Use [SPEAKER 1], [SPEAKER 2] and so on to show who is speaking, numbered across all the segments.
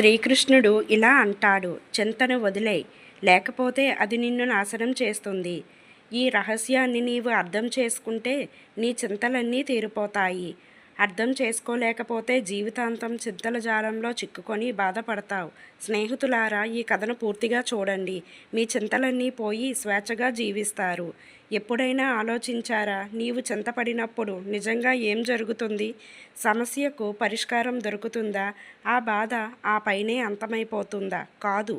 [SPEAKER 1] శ్రీకృష్ణుడు ఇలా అంటాడు, చింతను వదిలేయ్, లేకపోతే అది నిన్ను నాశనం చేస్తుంది. ఈ రహస్యాన్ని నీవు అర్థం చేసుకుంటే నీ చింతలన్నీ తీరిపోతాయి. అర్థం చేసుకోలేకపోతే జీవితాంతం చింతల జాలంలో చిక్కుకొని బాధపడతావు. స్నేహితులారా, ఈ కథను పూర్తిగా చూడండి. మీ చింతలన్నీ పోయి స్వేచ్ఛగా జీవిస్తారు. ఎప్పుడైనా ఆలోచించారా, నీవు చింతపడినప్పుడు నిజంగా ఏం జరుగుతుంది? సమస్యకు పరిష్కారం దొరుకుతుందా? ఆ బాధ ఆ పైనే అంతమైపోతుందా? కాదు.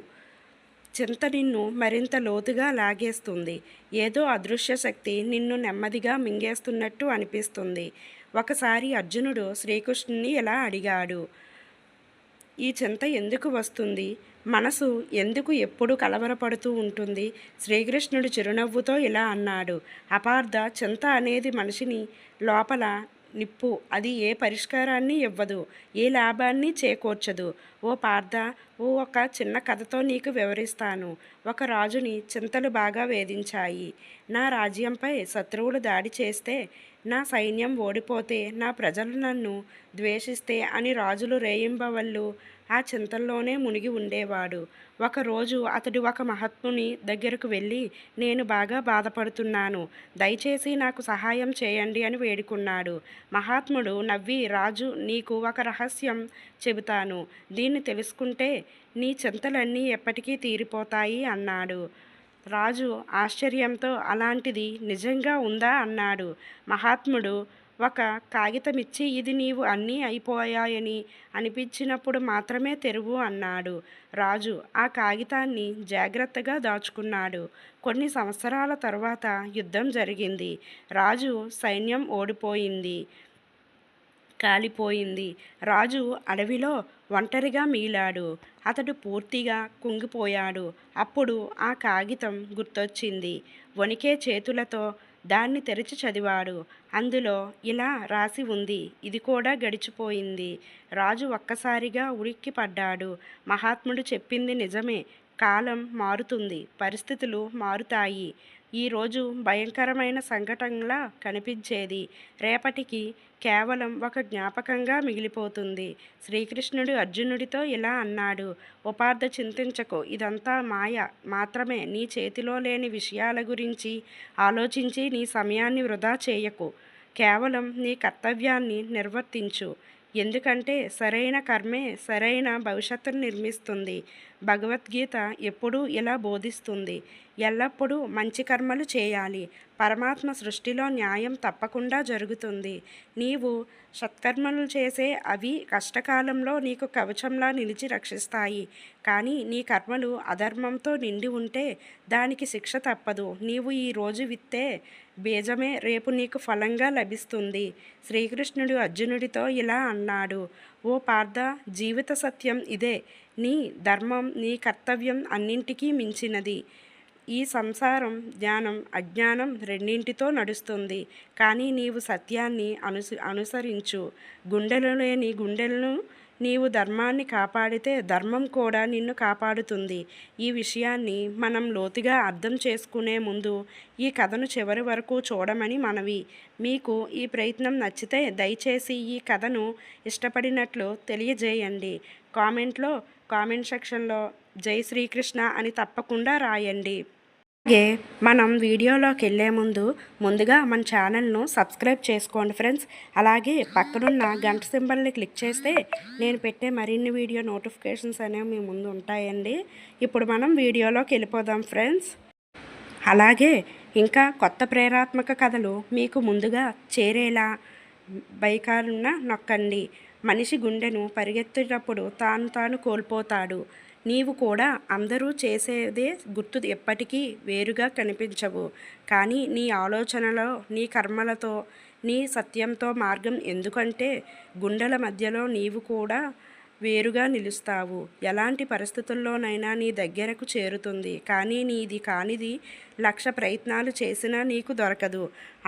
[SPEAKER 1] చింత నిన్ను మరింత లోతుగా లాగేస్తుంది. ఏదో అదృశ్య శక్తి నిన్ను నెమ్మదిగా మింగేస్తున్నట్టు అనిపిస్తుంది. ఒకసారి అర్జునుడు శ్రీకృష్ణుని ఇలా అడిగాడు, ఈ చింత ఎందుకు వస్తుంది? మనసు ఎందుకు ఎప్పుడు కలవరపడుతూ ఉంటుంది? శ్రీకృష్ణుడు చిరునవ్వుతో ఇలా అన్నాడు, అపార్థ, చింత అనేది మనిషిని లోపల నిప్పు. అది ఏ పరిష్కారాన్ని ఇవ్వదు, ఏ లాభాన్ని చేకూర్చదు. ఓ పార్థ, ఒక చిన్న కథతో నీకు వివరిస్తాను. ఒక రాజుని చింతలు బాగా వేధించాయి. నా రాజ్యంపై శత్రువులు దాడి చేస్తే, నా సైన్యం ఓడిపోతే, నా ప్రజలు నన్ను ద్వేషిస్తే అని రాజులు రేయింబవళ్ళు ఆ చింతల్లోనే మునిగి ఉండేవాడు. ఒకరోజు అతడు ఒక మహాత్ముని దగ్గరకు వెళ్ళి, నేను బాగా బాధపడుతున్నాను, దయచేసి నాకు సహాయం చేయండి అని వేడుకున్నాడు. మహాత్ముడు నవ్వి, రాజు, నీకు ఒక రహస్యం చెబుతాను. దీన్ని తెలుసుకుంటే నీ చింతలన్నీ ఎప్పటికీ తీరిపోతాయి అన్నాడు. రాజు ఆశ్చర్యంతో, అలాంటిది నిజంగా ఉందా అన్నాడు. మహాత్ముడు ఒక కాగితమిచ్చి, ఇది నీవు అన్నీ అయిపోయాయని అనిపించినప్పుడు మాత్రమే తెరువు అన్నాడు. రాజు ఆ కాగితాన్ని జాగ్రత్తగా దాచుకున్నాడు. కొన్ని సంవత్సరాల తర్వాత యుద్ధం జరిగింది. రాజు సైన్యం ఓడిపోయింది, కాలిపోయింది. రాజు అడవిలో ఒంటరిగా మిగిలాడు. అతడు పూర్తిగా కుంగిపోయాడు. అప్పుడు ఆ కాగితం గుర్తొచ్చింది. వణికే చేతులతో దాన్ని తెరిచి చదివాడు. అందులో ఇలా రాసి ఉంది, ఇది కూడా గడిచిపోయింది. రాజు ఒక్కసారిగా ఉలిక్కిపడ్డాడు. మహాత్ముడు చెప్పింది నిజమే. కాలం మారుతుంది, పరిస్థితులు మారుతాయి. ఈరోజు భయంకరమైన సంఘటనలా కనిపించేది రేపటికి కేవలం ఒక జ్ఞాపకంగా మిగిలిపోతుంది. శ్రీకృష్ణుడు అర్జునుడితో ఇలా అన్నాడు, ఉపార్థ, చింతించకు, ఇదంతా మాయ మాత్రమే. నీ చేతిలో లేని విషయాల గురించి ఆలోచించి నీ సమయాన్ని వృధా చేయకు. కేవలం నీ కర్తవ్యాన్ని నిర్వర్తించు. ఎందుకంటే సరైన కర్మే సరైన భవిష్యత్తును నిర్మిస్తుంది. భగవద్గీత ఎప్పుడూ ఇలా బోధిస్తుంది. ఎల్లప్పుడూ మంచి కర్మలు చేయాలి. పరమాత్మ సృష్టిలో న్యాయం తప్పకుండా జరుగుతుంది. నీవు సత్కర్మలు చేసే అవి కష్టకాలంలో నీకు కవచంలా నిలిచి రక్షిస్తాయి. కానీ నీ కర్మలు అధర్మంతో నిండి ఉంటే దానికి శిక్ష తప్పదు. నీవు ఈరోజు విత్తే బీజమే రేపు నీకు ఫలంగా లభిస్తుంది. శ్రీకృష్ణుడు అర్జునుడితో ఇలా అన్నాడు, ఓ పార్థ, జీవిత సత్యం ఇదే. నీ ధర్మం, నీ కర్తవ్యం అన్నింటికీ మించినది. ఈ సంసారం జ్ఞానం అజ్ఞానం రెండింటితో నడుస్తుంది. కానీ నీవు సత్యాన్ని అనుసరించు. గుండెలు లేని గుండెలను నీవు ధర్మాన్ని కాపాడితే ధర్మం కూడా నిన్ను కాపాడుతుంది. ఈ విషయాన్ని మనం లోతుగా అర్థం చేసుకునే ముందు ఈ కథను చివరి వరకు చూడమని మనవి. మీకు ఈ ప్రయత్నం నచ్చితే దయచేసి ఈ కథను ఇష్టపడినట్లు తెలియజేయండి. కామెంట్ సెక్షన్లో జై శ్రీకృష్ణ అని తప్పకుండా రాయండి. అలాగే మనం వీడియోలోకి వెళ్ళే ముందుగా మన ఛానల్ను సబ్స్క్రైబ్ చేసుకోండి ఫ్రెండ్స్. అలాగే పక్కనున్న గంట సింబల్ని క్లిక్ చేస్తే నేను పెట్టే మరిన్ని వీడియో నోటిఫికేషన్స్ అనేవి మీ ముందు ఉంటాయండి. ఇప్పుడు మనం వీడియోలోకి వెళ్ళిపోదాం ఫ్రెండ్స్. అలాగే ఇంకా కొత్త ప్రేరాత్మక కథలు మీకు ముందుగా చేరేలా బైకాలున్న నొక్కండి. మనిషి గుండెను పరిగెత్తేటప్పుడు తాను కోల్పోతాడు. నీవు కూడా అందరూ చేసేదే గుర్తు ఎప్పటికీ వేరుగా కనిపించవు. కానీ నీ ఆలోచనలో, నీ కర్మలతో, నీ సత్యంతో మార్గం ఎందుకంటే గుండెల మధ్యలో నీవు కూడా వేరుగా నిలుస్తావు. ఎలాంటి పరిస్థితుల్లోనైనా నీ దగ్గరకు చేరుతుంది. కానీ నీది కానిది 1,00,000 ప్రయత్నాలు చేసినా నీకు దొరకదు.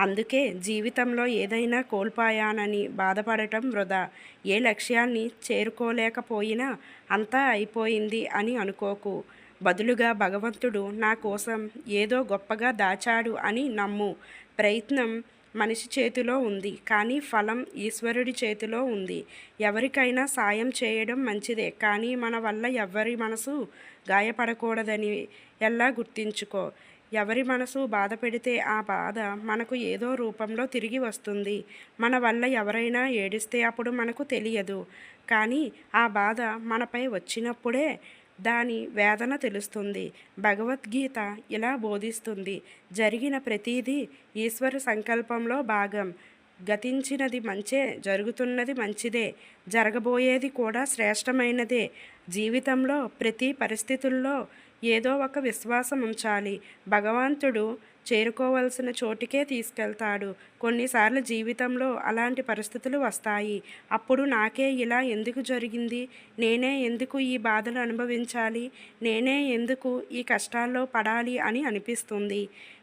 [SPEAKER 1] అందుకే జీవితంలో ఏదైనా కోల్పోయానని బాధపడటం వృధా. ఏ లక్ష్యాన్ని చేరుకోలేకపోయినా అంతా అయిపోయింది అని అనుకోకు. బదులుగా భగవంతుడు నా కోసం ఏదో గొప్పగా దాచాడు అని నమ్ము. ప్రయత్నం మనిషి చేతిలో ఉంది, కానీ ఫలం ఈశ్వరుడి చేతిలో ఉంది. ఎవరికైనా సాయం చేయడం మంచిదే, కానీ మన వల్ల ఎవరి మనసు గాయపడకూడదని ఎలా గుర్తించుకో. ఎవరి మనసు బాధ పెడితే ఆ బాధ మనకు ఏదో రూపంలో తిరిగి వస్తుంది. మన వల్ల ఎవరైనా ఏడిస్తే అప్పుడు మనకు తెలియదు, కానీ ఆ బాధ మనపై వచ్చినప్పుడే దాని వేదన తెలుస్తుంది. భగవద్గీత ఇలా బోధిస్తుంది: జరిగిన ప్రతిదీ ఈశ్వర సంకల్పంలో భాగం. గతించినది మంచే, జరుగుతున్నది మంచిదే, జరగబోయేది కూడా శ్రేష్టమైనదే. జీవితంలో ప్రతి పరిస్థితుల్లో ఏదో ఒక విశ్వాసం ఉంచాలి. భగవంతుడు చేరుకోవలసిన చోటికే తీసుకెళ్తాడు. కొన్నిసార్లు జీవితంలో అలాంటి పరిస్థితులు వస్తాయి. అప్పుడు నాకే ఇలా ఎందుకు జరిగింది, నేనే ఎందుకు ఈ బాధలు అనుభవించాలి, నేనే ఎందుకు ఈ కష్టాల్లో పడాలి అని అనిపిస్తుంది.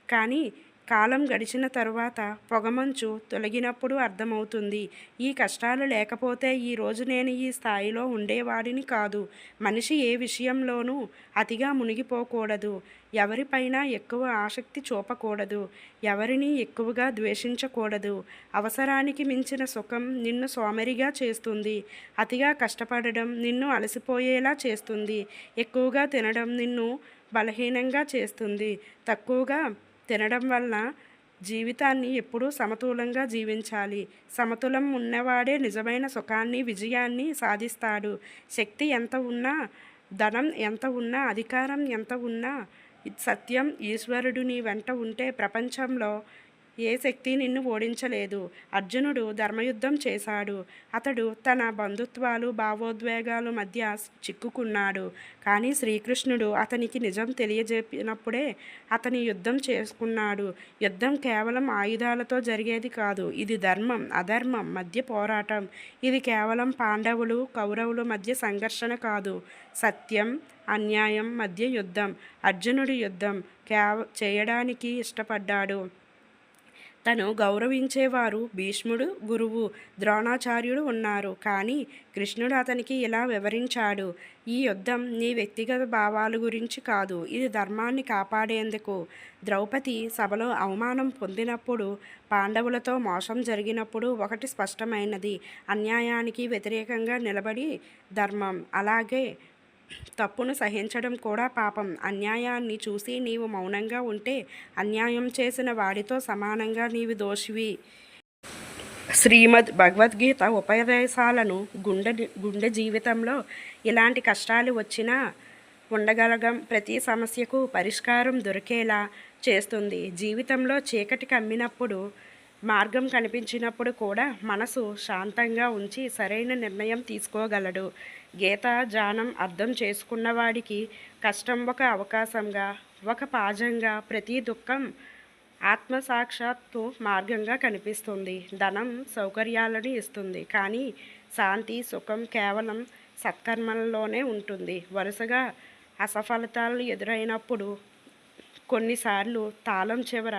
[SPEAKER 1] కానీ కాలం గడిచిన తరువాత పొగమంచు తొలగినప్పుడు అర్థమవుతుంది, ఈ కష్టాలు లేకపోతే ఈరోజు నేను ఈ స్థాయిలో ఉండేవాడిని కాదు. మనిషి ఏ విషయంలోనూ అతిగా మునిగిపోకూడదు. ఎవరిపైన ఎక్కువ ఆసక్తి చూపకూడదు. ఎవరిని ఎక్కువగా ద్వేషించకూడదు. అవసరానికి మించిన సుఖం నిన్ను సోమరిగా చేస్తుంది. అతిగా కష్టపడడం నిన్ను అలసిపోయేలా చేస్తుంది. ఎక్కువగా తినడం నిన్ను బలహీనంగా చేస్తుంది. తక్కువగా తినడం వల్ల జీవితాన్ని ఎప్పుడూ సమతూలంగా జీవించాలి. సమతులం ఉన్నవాడే నిజమైన సుఖాన్ని, విజయాన్ని సాధిస్తాడు. శక్తి ఎంత ఉన్నా, ధనం ఎంత ఉన్నా, అధికారం ఎంత ఉన్నా, సత్యం, ఈశ్వరుడు నీ వెంట ఉంటే ప్రపంచంలో ఏ శక్తి నిన్ను ఓడించలేదు. అర్జునుడు ధర్మయుద్ధం చేశాడు. అతడు తన బంధుత్వాలు, భావోద్వేగాల మధ్య చిక్కుకున్నాడు. కానీ శ్రీకృష్ణుడు అతనికి నిజం తెలియజేపినప్పుడే అతని యుద్ధం చేసుకున్నాడు. యుద్ధం కేవలం ఆయుధాలతో జరిగేది కాదు. ఇది ధర్మం, అధర్మం మధ్య పోరాటం. ఇది కేవలం పాండవులు, కౌరవుల మధ్య సంఘర్షణ కాదు. సత్యం, అన్యాయం మధ్య యుద్ధం. అర్జునుడి యుద్ధం చేయడానికి ఇష్టపడ్డాడు. తను గౌరవించేవారు భీష్ముడు, గురువు ద్రోణాచార్యుడు ఉన్నారు. కానీ కృష్ణుడు అతనికి ఇలా వివరించాడు: ఈ యుద్ధం నీ వ్యక్తిగత భావాల గురించి కాదు, ఇది ధర్మాన్ని కాపాడేందుకు. ద్రౌపది సభలో అవమానం పొందినప్పుడు, పాండవులతో మోసం జరిగినప్పుడు ఒకటి స్పష్టమైనది: అన్యాయానికి వ్యతిరేకంగా నిలబడి ధర్మం. అలాగే తప్పును సహించడం కూడా పాపం. అన్యాయాన్ని చూసి నీవు మౌనంగా ఉంటే అన్యాయం చేసిన వాడితో సమానంగా నీవు దోషివి. శ్రీమద్ భగవద్గీత ఉపదేశాలను గుండె జీవితంలో ఇలాంటి కష్టాలు వచ్చినా ఉండగలగం, ప్రతి సమస్యకు పరిష్కారం దొరికేలా చేస్తుంది. జీవితంలో చీకటి కమ్మినప్పుడు, మార్గం కనిపించినప్పుడు కూడా మనసు శాంతంగా ఉంచి సరైన నిర్ణయం తీసుకోగలడు. గీత జానం అర్థం చేసుకున్నవాడికి కష్టం ఒక అవకాశంగా, ఒక పాఠంగా, ప్రతి దుఃఖం ఆత్మసాక్షాత్తు మార్గంగా కనిపిస్తుంది. ధనం సౌకర్యాలను ఇస్తుంది, కానీ శాంతి, సుఖం కేవలం సత్కర్మలలోనే ఉంటుంది. వరుసగా అసఫలతాలు ఎదురైనప్పుడు కొన్నిసార్లు తాళం చివర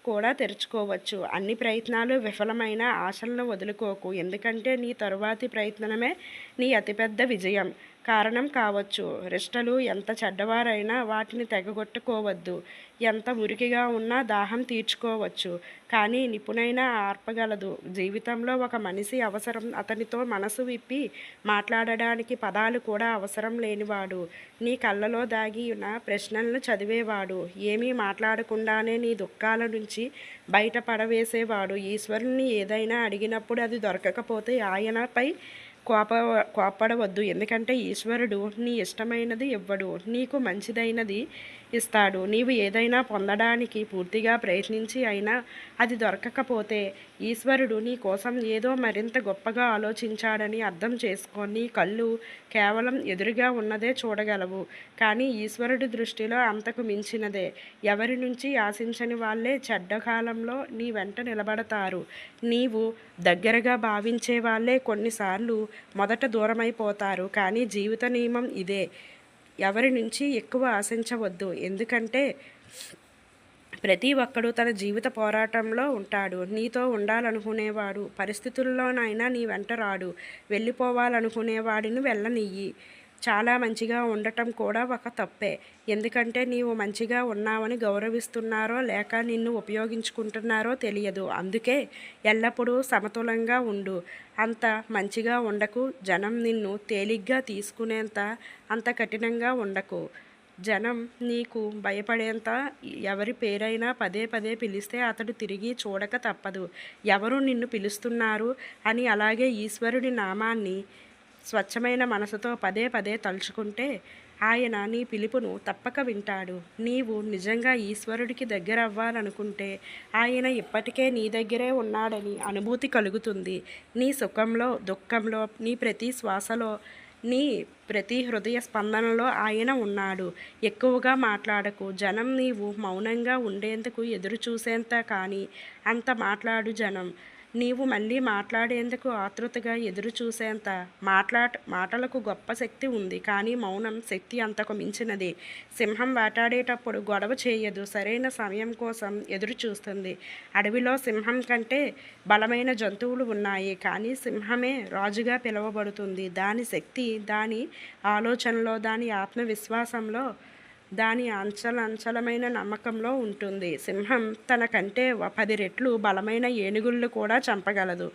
[SPEAKER 1] కూడా తెరుచుకోవచ్చు. అన్ని ప్రయత్నాలు విఫలమైన ఆశలను వదులుకోకు, ఎందుకంటే నీ తరువాతి ప్రయత్నమే నీ అతిపెద్ద విజయం కారణం కావచ్చు. రిష్టలు ఎంత చెడ్డవారైనా వాటిని తెగగొట్టుకోవద్దు. ఎంత మురికిగా ఉన్నా దాహం తీర్చుకోవచ్చు, కానీ నిపుణైన ఆర్పగలదు. జీవితంలో ఒక మనిషి అవసరం అతనితో మనసు విప్పి మాట్లాడడానికి పదాలు కూడా అవసరం లేనివాడు. నీ కళ్ళలో దాగి ఉన్న ప్రశ్నలను చదివేవాడు. ఏమీ మాట్లాడకుండానే నీ దుఃఖాల నుంచి బయటపడవేసేవాడు. ఈశ్వరుని ఏదైనా అడిగినప్పుడు అది దొరకకపోతే ఆయనపై కోపడవద్దు, ఎందుకంటే ఈశ్వరుడు నీ ఇష్టమైనది ఇవ్వడు, నీకు మంచిదైనది ఇస్తాడు. నీవు ఏదైనా పొందడానికి పూర్తిగా ప్రయత్నించి అయినా అది దొరకకపోతే ఈశ్వరుడు నీ కోసం ఏదో మరింత గొప్పగా ఆలోచించాడని అర్థం చేసుకో. నీ కళ్ళు కేవలం ఎదురుగా ఉన్నదే చూడగలవు, కానీ ఈశ్వరుడి దృష్టిలో అంతకు మించినదే. ఎవరి నుంచి ఆశించని వాళ్ళే చెడ్డ కాలంలో నీ వెంట నిలబడతారు. నీవు దగ్గరగా భావించే వాళ్ళే కొన్నిసార్లు మొదట దూరమైపోతారు. కానీ జీవిత నియమం ఇదే: ఎవరి నుంచి ఎక్కువ ఆశించవద్దు, ఎందుకంటే ప్రతి ఒక్కడు తన జీవిత పోరాటంలో ఉంటాడు. నీతో ఉండాలనుకునేవాడు పరిస్థితుల్లోనైనా నీ వెంట రాడు. వెళ్ళిపోవాలనుకునేవాడిని వెళ్ళనియ్యి. చాలా మంచిగా ఉండటం కూడా ఒక తప్పే. ఎందుకంటే నీవు మంచిగా ఉన్నావని గౌరవిస్తున్నారో లేక నిన్ను ఉపయోగించుకుంటున్నారో తెలియదు. అందుకే ఎల్లప్పుడూ సమతులంగా ఉండు. అంత మంచిగా ఉండకు. జనం నిన్ను తేలిగ్గా తీసుకునేంత అంత కఠినంగా ఉండకు. జనం నీకు భయపడేంత ఎవరి పేరైనా పదే పదే పిలిస్తే అతడు తిరిగి చూడక తప్పదు. ఎవరు నిన్ను పిలుస్తున్నారు అని అలాగే ఈశ్వరుడి నామాన్ని స్వచ్ఛమైన మనసుతో పదే పదే తలుచుకుంటే ఆయన నీ పిలుపును తప్పక వింటాడు. నీవు నిజంగా ఈశ్వరుడికి దగ్గర అవ్వాలనుకుంటే ఆయన ఇప్పటికే నీ దగ్గరే ఉన్నాడని అనుభూతి కలుగుతుంది. నీ సుఖంలో, దుఃఖంలో, నీ ప్రతి శ్వాసలో, నీ ప్రతి హృదయ స్పందనలో ఆయన ఉన్నాడు. ఎక్కువగా మాట్లాడకు. జనం నీవు మౌనంగా ఉండేందుకు ఎదురు చూసేంత కానీ అంత మాట్లాడు జనం. నీవు మళ్ళీ మాట్లాడేందుకు ఆతృతగా ఎదురు చూసేంత మాటలకు గొప్ప శక్తి ఉంది. కానీ మౌనం శక్తి అంతకు మించినది. సింహం వేటాడేటప్పుడు గొడవ చేయదు. సరైన సమయం కోసం ఎదురు చూస్తుంది. అడవిలో సింహం కంటే బలమైన జంతువులు ఉన్నాయి. కానీ సింహమే రాజుగా పిలువబడుతుంది. దాని శక్తి దాని ఆలోచనలో, దాని ఆత్మవిశ్వాసంలో, దాని అంచలంచలమైన నమ్మకంలో ఉంటుంది. సింహం తన కంటే 10 రెట్లు బలమైన ఏనుగులను కూడా చంపగలదు.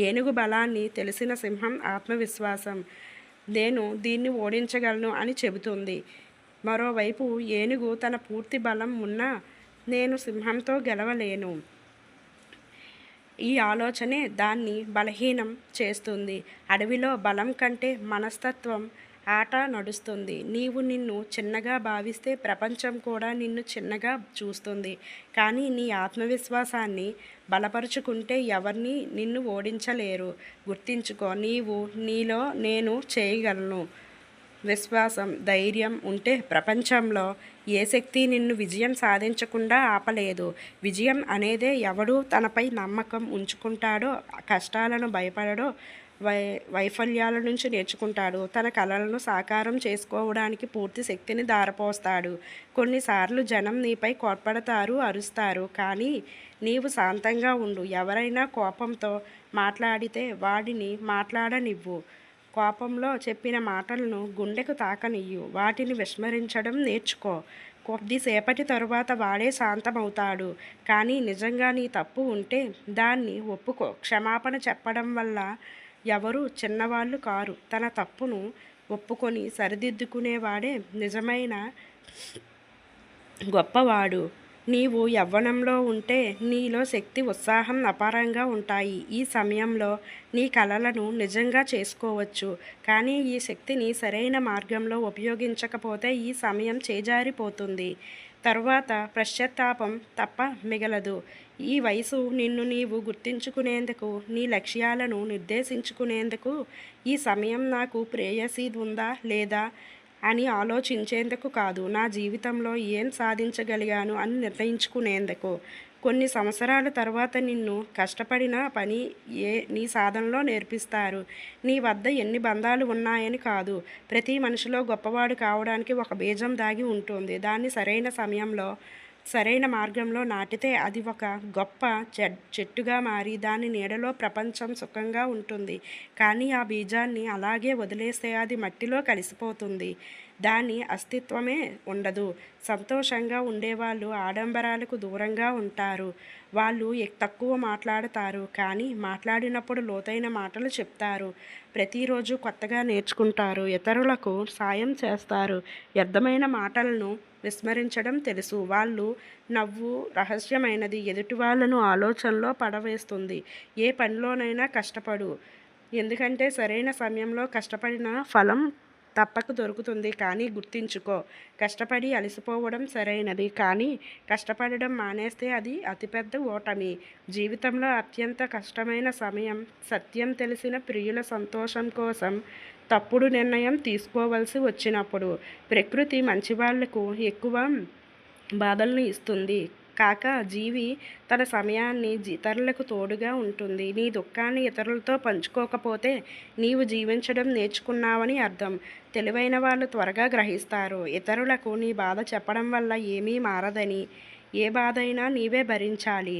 [SPEAKER 1] ఏనుగు బలాన్ని తెలిసిన సింహం ఆత్మవిశ్వాసం, నేను దీన్ని ఓడించగలను అని చెబుతుంది. మరోవైపు ఏనుగు తన పూర్తి బలం ఉన్నా నేను సింహంతో గెలవలేను, ఈ ఆలోచనే దాన్ని బలహీనం చేస్తుంది. అడవిలో బలం కంటే మనస్తత్వం ఆట నడుస్తుంది. నీవు నిన్ను చిన్నగా భావిస్తే ప్రపంచం కూడా నిన్ను చిన్నగా చూస్తుంది. కానీ నీ ఆత్మవిశ్వాసాన్ని బలపరుచుకుంటే ఎవరిని నిన్ను ఓడించలేరు. గుర్తించుకో, నీలో నేను చేయగలను విశ్వాసం, ధైర్యం ఉంటే ప్రపంచంలో ఏ శక్తి నిన్ను విజయం సాధించకుండా ఆపలేదు. విజయం అనేదే ఎవడు తనపై నమ్మకం ఉంచుకుంటాడో, కష్టాలను భయపడడో, వైఫల్యాల నుంచి నేర్చుకుంటాడు, తన కలలను సాకారం చేసుకోవడానికి పూర్తి శక్తిని ధారపోస్తాడు. కొన్నిసార్లు జనం నీపై కోప్పడతారు, అరుస్తారు. కానీ నీవు శాంతంగా ఉండు. ఎవరైనా కోపంతో మాట్లాడితే వాడిని మాట్లాడనివ్వు. కోపంలో చెప్పిన మాటలను గుండెకు తాకనియ్యు. వాటిని విస్మరించడం నేర్చుకో. కొద్దిసేపటి తరువాత వాడే శాంతమవుతాడు. కానీ నిజంగా నీ తప్పు ఉంటే దాన్ని ఒప్పుకో. క్షమాపణ చెప్పడం వల్ల ఎవరు చిన్నవాళ్ళు కారు. తన తప్పును ఒప్పుకొని సరిదిద్దుకునేవాడే నిజమైన గొప్పవాడు. నీవు యవ్వనంలో ఉంటే నీలో శక్తి, ఉత్సాహం అపారంగా ఉంటాయి. ఈ సమయంలో నీ కలలను నిజంగా చేసుకోవచ్చు. కానీ ఈ శక్తిని సరైన మార్గంలో ఉపయోగించకపోతే ఈ సమయం చేజారిపోతుంది. తరువాత పశ్చాత్తాపం తప్ప మిగలదు. ఈ వయసు నిన్ను నీవు గుర్తించుకునేందుకు, నీ లక్ష్యాలను నిర్దేశించుకునేందుకు, ఈ సమయం నాకు ప్రేయసి ఉందా లేదా అని ఆలోచించేందుకు కాదు, నా జీవితంలో ఏం సాధించగలిగాను అని నిర్ణయించుకునేందుకు. కొన్ని సంవత్సరాల తర్వాత నిన్ను కష్టపడిన పని నీ సాధనలో నేర్పిస్తారు. నీ వద్ద ఎన్ని బంధాలు ఉన్నాయని కాదు, ప్రతి మనిషిలో గొప్పవాడు కావడానికి ఒక బీజం దాగి ఉంటుంది. దాన్ని సరైన సమయంలో సరైన మార్గంలో నాటితే అది ఒక గొప్ప చెట్టుగా మారి దాని నీడలో ప్రపంచం సుఖంగా ఉంటుంది. కానీ ఆ బీజాన్ని అలాగే వదిలేస్తే అది మట్టిలో కలిసిపోతుంది. దాని అస్తిత్వమే ఉండదు. సంతోషంగా ఉండేవాళ్ళు ఆడంబరాలకు దూరంగా ఉంటారు. వాళ్ళు తక్కువ మాట్లాడతారు, కానీ మాట్లాడినప్పుడు లోతైన మాటలు చెప్తారు. ప్రతిరోజు కొత్తగా నేర్చుకుంటారు, ఇతరులకు సాయం చేస్తారు. వ్యర్థమైన మాటలను విస్మరించడం తెలుసు. వాళ్ళు నవ్వు రహస్యమైనది, ఎదుటి వాళ్ళను ఆలోచనలో పడవేస్తుంది. ఏ పనిలోనైనా కష్టపడు, ఎందుకంటే సరైన సమయంలో కష్టపడిన ఫలం తప్పక దొరుకుతుంది. కానీ గుర్తుంచుకో, కష్టపడి అలసిపోవడం సరైనది, కానీ కష్టపడడం మానేస్తే అది అతిపెద్ద ఓటమి. జీవితంలో అత్యంత కష్టమైన సమయం సత్యం తెలిసిన ప్రియుల సంతోషం కోసం తప్పుడు నిర్ణయం తీసుకోవలసి వచ్చినప్పుడు. ప్రకృతి మంచివాళ్లకు ఎక్కువ బాధలను ఇస్తుంది కాక జీవి తన సమయాన్ని ఇతరులకు తోడుగా ఉంటుంది. నీ దుఃఖాన్ని ఇతరులతో పంచుకోకపోతే నీవు జీవించడం నేర్చుకున్నావని అర్థం. తెలివైన వాళ్ళు త్వరగా గ్రహిస్తారు, ఇతరులకు నీ బాధ చెప్పడం వల్ల ఏమీ మారదని. ఏ బాధ అయినా నీవే భరించాలి.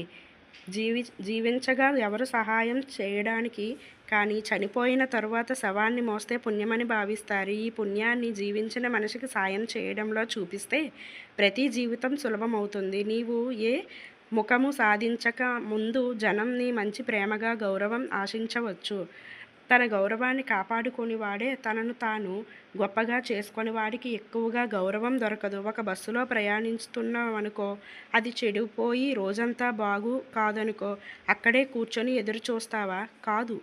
[SPEAKER 1] జీవించగా ఎవరు సహాయం చేయడానికి కానీ చనిపోయిన తరువాత శవాన్ని మోస్తే పుణ్యమని భావిస్తారు. ఈ పుణ్యాన్ని జీవించిన మనిషికి సాయం చేయడంలో చూపిస్తే ప్రతి జీవితం సులభమవుతుంది. నీవు ఏ ముఖము సాధించక ముందు జనం నీ మంచి ప్రేమగా గౌరవం ఆశించవచ్చు. తన గౌరవాన్ని కాపాడుకొని వాడే తనను తాను గొప్పగా చేసుకొని వాడికి ఎక్కువగా గౌరవం దొరకదు. ఒక బస్సులో ప్రయాణిస్తున్నామనుకో, అది చెడిపోయి రోజంతా బాగు కాదనుకో, అక్కడే కూర్చొని ఎదురు చూస్తావా? కాదు,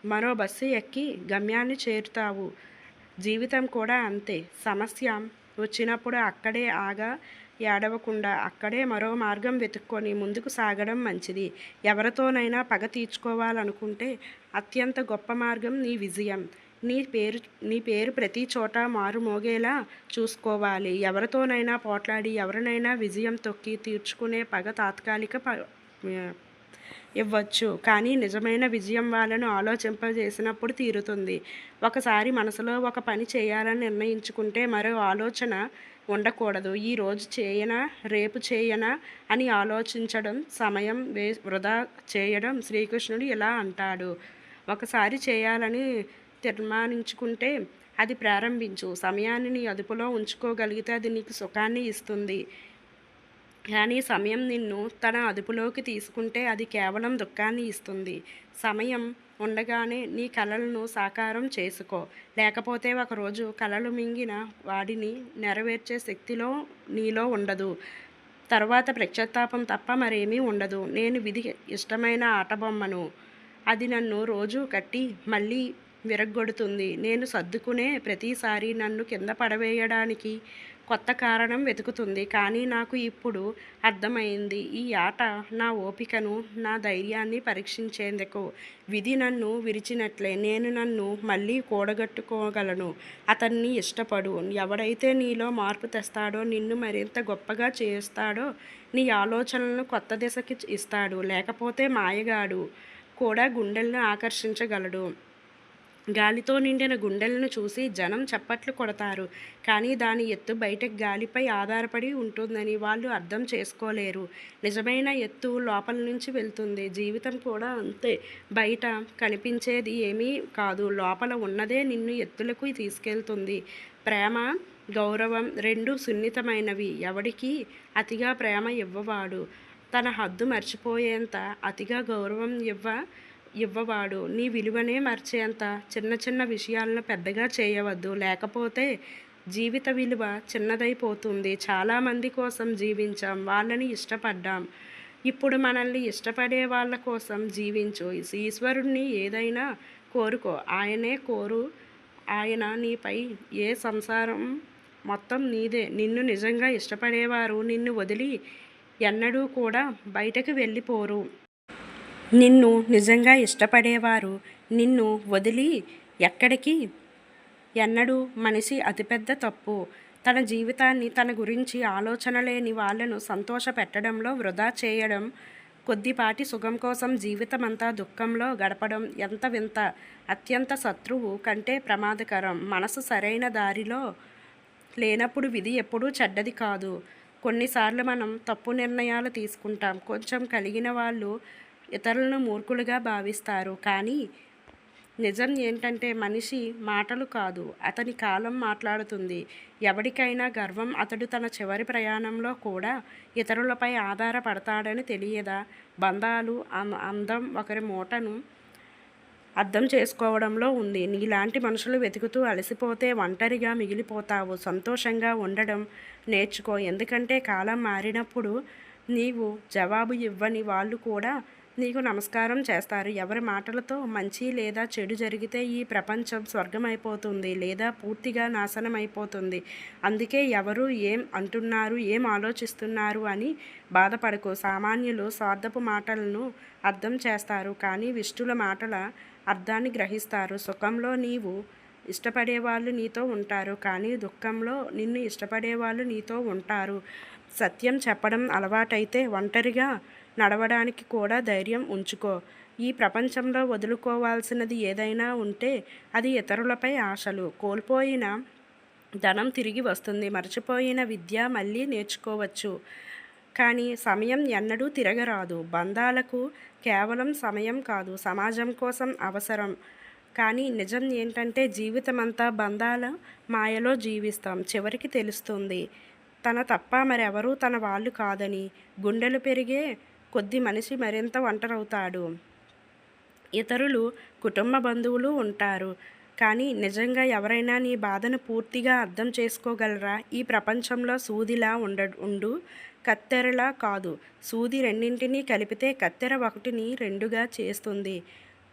[SPEAKER 1] మరో బస్సు ఎక్కి గమ్యాన్ని చేరుతావు. జీవితం కూడా అంతే. సమస్య వచ్చినప్పుడు అక్కడే ఏడవకుండా అక్కడే మరో మార్గం వెతుక్కొని ముందుకు సాగడం మంచిది. ఎవరితోనైనా పగ తీర్చుకోవాలనుకుంటే అత్యంత గొప్ప మార్గం నీ విజయం. నీ పేరు ప్రతి చోట మారుమోగేలా చూసుకోవాలి. ఎవరితోనైనా పోట్లాడి ఎవరినైనా విజయం తొక్కి తీర్చుకునే పగ తాత్కాలిక ఇవ్వచ్చు, కానీ నిజమైన విజయం వాళ్ళను ఆలోచింపజేసినప్పుడు తీరుతుంది. ఒకసారి మనసులో ఒక పని చేయాలని నిర్ణయించుకుంటే మరో ఆలోచన ఉండకూడదు. ఈరోజు చేయనా రేపు చేయనా అని ఆలోచించడం సమయం వృధా చేయడం. శ్రీకృష్ణుడు ఇలా అంటాడు, ఒకసారి చేయాలని తీర్మానించుకుంటే అది ప్రారంభించు. సమయాన్ని నీ అదుపులో ఉంచుకోగలిగితే అది నీకు సుఖాన్ని ఇస్తుంది. కానీ సమయం నిన్ను తన అదుపులోకి తీసుకుంటే అది కేవలం దుఃఖాన్ని ఇస్తుంది. సమయం ఉండగానే నీ కలలను సాకారం చేసుకో. లేకపోతే ఒకరోజు కలలు మింగిన వాడిని నెరవేర్చే శక్తిలో నీలో ఉండదు. తర్వాత పశ్చాత్తాపం తప్ప మరేమీ ఉండదు. నేను విధి ఇష్టమైన ఆటబొమ్మను. అది నన్ను రోజు కట్టి మళ్ళీ విరగ్గొడుతుంది. నేను సర్దుకునే ప్రతిసారి నన్ను కింద పడవేయడానికి కొత్త కారణం వెతుకుతుంది. కానీ నాకు ఇప్పుడు అర్థమైంది, ఈ ఆట నా ఓపికను, నా ధైర్యాన్ని పరీక్షించేందుకు. విధి నన్ను విరిచినట్లే నేను నన్ను మళ్ళీ కూడగట్టుకోగలను. అతన్ని ఇష్టపడు. ఎవడైతే నీలో మార్పు తెస్తాడో, నిన్ను మరింత గొప్పగా చేస్తాడో, నీ ఆలోచనలను కొత్త దిశకి ఇస్తాడు. లేకపోతే మాయగాడు కూడా గుండెలను ఆకర్షించగలడు. గాలితో నిండిన గుండెలను చూసి జనం చప్పట్లు కొడతారు, కానీ దాని ఎత్తు బయట గాలిపై ఆధారపడి ఉంటుందని వాళ్ళు అర్థం చేసుకోలేరు. నిజమైన ఎత్తు లోపల నుంచి వెళ్తుంది. జీవితం కూడా అంతే. బయట కనిపించేది ఏమీ కాదు, లోపల ఉన్నదే నిన్ను ఎత్తులకు తీసుకెళ్తుంది. ప్రేమ, గౌరవం రెండూ సున్నితమైనవి. ఎవడికి అతిగా ప్రేమ ఇవ్వవాడు తన హద్దు మర్చిపోయేంత అతిగా గౌరవం ఇవ్వవాడు నీ విలువనే మర్చేంత చిన్న చిన్న విషయాలను పెద్దగా చేయవద్దు. లేకపోతే జీవిత విలువ చిన్నదైపోతుంది. చాలామంది కోసం జీవించాం, వాళ్ళని ఇష్టపడ్డాం. ఇప్పుడు మనల్ని ఇష్టపడే వాళ్ళ కోసం జీవించు. ఈశ్వరుణ్ణి ఏదైనా కోరుకో, ఆయనే కోరు. ఆయన నీపై ఏ సంసారం మొత్తం నీదే. నిన్ను నిజంగా ఇష్టపడేవారు నిన్ను వదిలి ఎన్నడూ కూడా బయటకు వెళ్ళిపోరు. నిన్ను నిజంగా ఇష్టపడేవారు నిన్ను వదిలి ఎక్కడికి ఎన్నడూ. మనిషి అతిపెద్ద తప్పు తన జీవితాన్ని, తన గురించి ఆలోచన లేని వాళ్ళను సంతోష పెట్టడంలో వృధా చేయడం. కొద్దిపాటి సుఖం కోసం జీవితమంతా దుఃఖంలో గడపడం ఎంత వింత. అత్యంత శత్రువు కంటే ప్రమాదకరం. మనసు సరైన దారిలో లేనప్పుడు విధి ఎప్పుడూ చెడ్డది కాదు. కొన్నిసార్లు మనం తప్పు నిర్ణయాలు తీసుకుంటాం. కొంచెం కలిగిన వాళ్ళు ఇతరులను మూర్ఖులుగా భావిస్తారు. కానీ నిజం ఏంటంటే మనిషి మాటలు కాదు, అతని కాలం మాట్లాడుతుంది. ఎవడికైనా గర్వం అతడు తన చివరి ప్రయాణంలో కూడా ఇతరులపై ఆధారపడతాడని తెలియదా? బంధాలు అందం ఒకరి మూటను అర్థం చేసుకోవడంలో ఉంది. నీలాంటి మనుషులు వెతుకుతూ అలసిపోతే ఒంటరిగా మిగిలిపోతావు. సంతోషంగా ఉండడం నేర్చుకో. ఎందుకంటే కాలం మారినప్పుడు నీవు జవాబు ఇవ్వని వాళ్ళు కూడా నీకు నమస్కారం చేస్తారు. ఎవరి మాటలతో మంచి లేదా చెడు జరిగితే ఈ ప్రపంచం స్వర్గమైపోతుంది లేదా పూర్తిగా నాశనం అయిపోతుంది. అందుకే ఎవరు ఏం అంటున్నారు, ఏం ఆలోచిస్తున్నారు అని బాధపడకు. సామాన్యులు స్వార్థపు మాటలను అర్థం చేస్తారు, కానీ విష్టుల మాటల అర్థాన్ని గ్రహిస్తారు. సుఖంలో నీవు ఇష్టపడేవాళ్ళు నీతో ఉంటారు, కానీ దుఃఖంలో నిన్ను ఇష్టపడేవాళ్ళు నీతో ఉంటారు. సత్యం చెప్పడం అలవాటైతే ఒంటరిగా నడవడానికి కూడా ధైర్యం ఉంచుకో. ఈ ప్రపంచంలో వదులుకోవాల్సినది ఏదైనా ఉంటే అది ఇతరులపై ఆశలు. కోల్పోయిన ధనం తిరిగి వస్తుంది, మర్చిపోయిన విద్య మళ్ళీ నేర్చుకోవచ్చు, కానీ సమయం ఎన్నడూ తిరగరాదు. బంధాలకు కేవలం సమయం కాదు, సమాజం కోసం అవసరం. కానీ నిజం ఏంటంటే జీవితమంతా బంధాల మాయలో జీవిస్తాం. చివరికి తెలుస్తుంది తన తప్ప మరెవరూ తన వాళ్ళు కాదని. గుండెలు పెరిగే కొద్ది మనిషి మరింత ఒంటరవుతాడు. ఇతరులు, కుటుంబ బంధువులు ఉంటారు. కానీ నిజంగా ఎవరైనా నీ బాధను పూర్తిగా అర్థం చేసుకోగలరా? ఈ ప్రపంచంలో సూదిలా ఉండు, కత్తెరలా కాదు. సూది రెండింటినీ కలిపితే కత్తెర ఒకటిని రెండుగా చేస్తుంది.